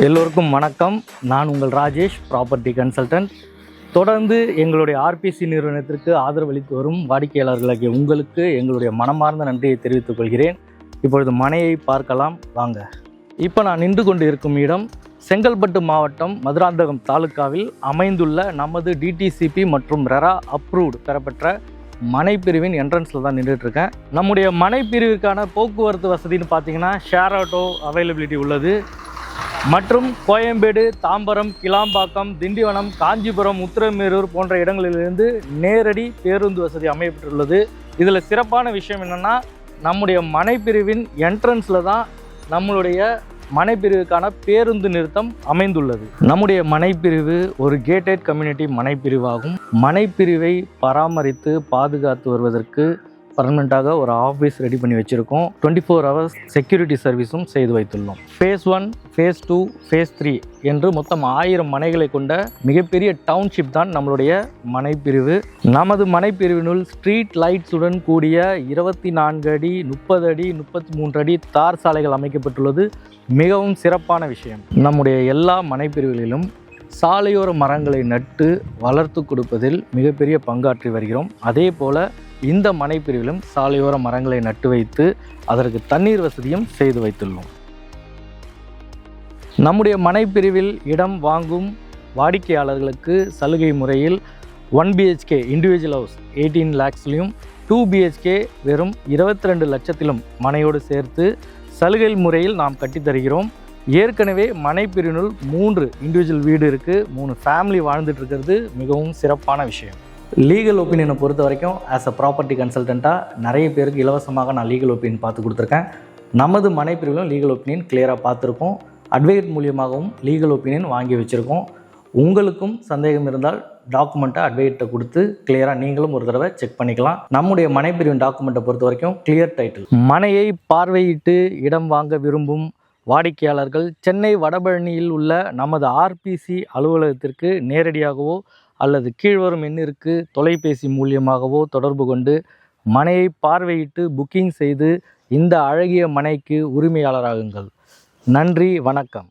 எல்லோருக்கும் வணக்கம். நான் உங்கள் ராஜேஷ், ப்ராப்பர்ட்டி கன்சல்டன்ட். தொடர்ந்து எங்களுடைய ஆர்பிசி நிறுவனத்திற்கு ஆதரவளித்து வரும் வாடிக்கையாளர்களாகிய உங்களுக்கு எங்களுடைய மனமார்ந்த நன்றியை தெரிவித்துக் கொள்கிறேன். இப்பொழுது மனையை பார்க்கலாம் வாங்க. இப்போ நான் நின்று கொண்டு இருக்கும் இடம் செங்கல்பட்டு மாவட்டம் மதுராந்தகம் தாலுக்காவில் அமைந்துள்ள நமது டிடிசிபி மற்றும் ரெரா அப்ரூவ்டு பெறப்பெற்ற மனைப்பிரிவின் என்ட்ரன்ஸில் தான் நின்றுட்டுருக்கேன். நம்முடைய மனைப்பிரிவிற்கான போக்குவரத்து வசதின்னு பார்த்தீங்கன்னா ஷேர் ஆட்டோ அவைலபிலிட்டி உள்ளது. மற்றும் கோயம்பேடு, தாம்பரம், கிளாம்பாக்கம், திண்டிவனம், காஞ்சிபுரம், உத்திரமேரூர் போன்ற இடங்களிலிருந்து நேரடி பேருந்து வசதி அமையப்பட்டுள்ளது. இதில் சிறப்பான விஷயம் என்னென்னா, நம்முடைய மனைப்பிரிவின் என்ட்ரன்ஸில் தான் நம்மளுடைய மனைப்பிரிவுக்கான பேருந்து நிறுத்தம் அமைந்துள்ளது. நம்முடைய மனைப்பிரிவு ஒரு கேட்டட் கம்யூனிட்டி மனைப்பிரிவாகும். மனைப்பிரிவை பராமரித்து பாதுகாத்து வருவதற்கு பர்மனெண்ட்டாக ஒரு ஆஃபீஸ் ரெடி பண்ணி வச்சுருக்கோம். 24 hours செக்யூரிட்டி சர்வீஸும் செய்து வைத்துள்ளோம். ஃபேஸ் 1, ஃபேஸ் 2, ஃபேஸ் 3 என்று மொத்தம் 1000 மனைகளை கொண்ட மிகப்பெரிய டவுன்ஷிப் தான் நம்மளுடைய மனைப்பிரிவு. நமது மனைப்பிரிவினுள் ஸ்ட்ரீட் லைட்ஸுடன் கூடிய 24 அடி, 30 அடி, 33 அடி தார் சாலைகள் அமைக்கப்பட்டுள்ளது. மிகவும் சிறப்பான விஷயம். நம்முடைய எல்லா மனைப்பிரிவுகளிலும் சாலையோர மரங்களை நட்டு வளர்த்து கொடுப்பதில் மிகப்பெரிய பங்காற்றி வருகிறோம். அதே போல் இந்த மனைப்பிரிவிலும் சாலையோர மரங்களை நட்டு வைத்து அதற்கு தண்ணீர் வசதியும் செய்து வைத்துள்ளோம். நம்முடைய மனைப்பிரிவில் இடம் வாங்கும் வாடிக்கையாளர்களுக்கு சலுகை முறையில் 1 BHK இண்டிவிஜுவல் ஹவுஸ் 18 lakhsலையும் 2 BHK வெறும் 22 லட்சத்திலும் மனையோடு சேர்த்து சலுகை முறையில் நாம் கட்டித்தருகிறோம். ஏற்கனவே மனைப்பிரிவினுள் 3 இண்டிவிஜுவல் வீடு இருக்குது. 3 ஃபேமிலி வாழ்ந்துட்டு இருக்கிறது மிகவும் சிறப்பான விஷயம். லீகல் ஒப்பீனியனை பொறுத்த வரைக்கும் ஆஸ் அ ப்ராப்பர்ட்டி கன்சல்டண்ட்டாக நிறைய பேருக்கு இலவசமாக நான் லீகல் ஒப்பீனியன் பார்த்து கொடுத்துருக்கேன். நமது மனைப்பிரிவிலும் லீகல் ஒப்பீனியன் கிளியராக பார்த்துருக்கோம். அட்வொகேட் மூலியமாகவும் லீகல் ஒப்பீனியன் வாங்கி வச்சுருக்கோம். உங்களுக்கும் சந்தேகம் இருந்தால் டாக்குமெண்ட்டை அட்வொகேட்டை கொடுத்து கிளியராக நீங்களும் ஒரு தடவை செக் பண்ணிக்கலாம். நம்முடைய மனைப்பிரிவின் டாக்குமெண்ட்டை பொறுத்த வரைக்கும் கிளியர் டைட்டில். மனையை பார்வையிட்டு இடம் வாங்க விரும்பும் வாடிக்கையாளர்கள் சென்னை வடபழனியில் உள்ள நமது ஆர்பிசி அலுவலகத்திற்கு நேரடியாகவோ அல்லது கீழ்வரும் எண்ணிற்கு தொலைபேசி மூலியமாகவோ தொடர்பு கொண்டு மனையை பார்வையிட்டு புக்கிங் செய்து இந்த அழகிய மனைக்கு உரிமையாளராகுங்கள். நன்றி, வணக்கம்.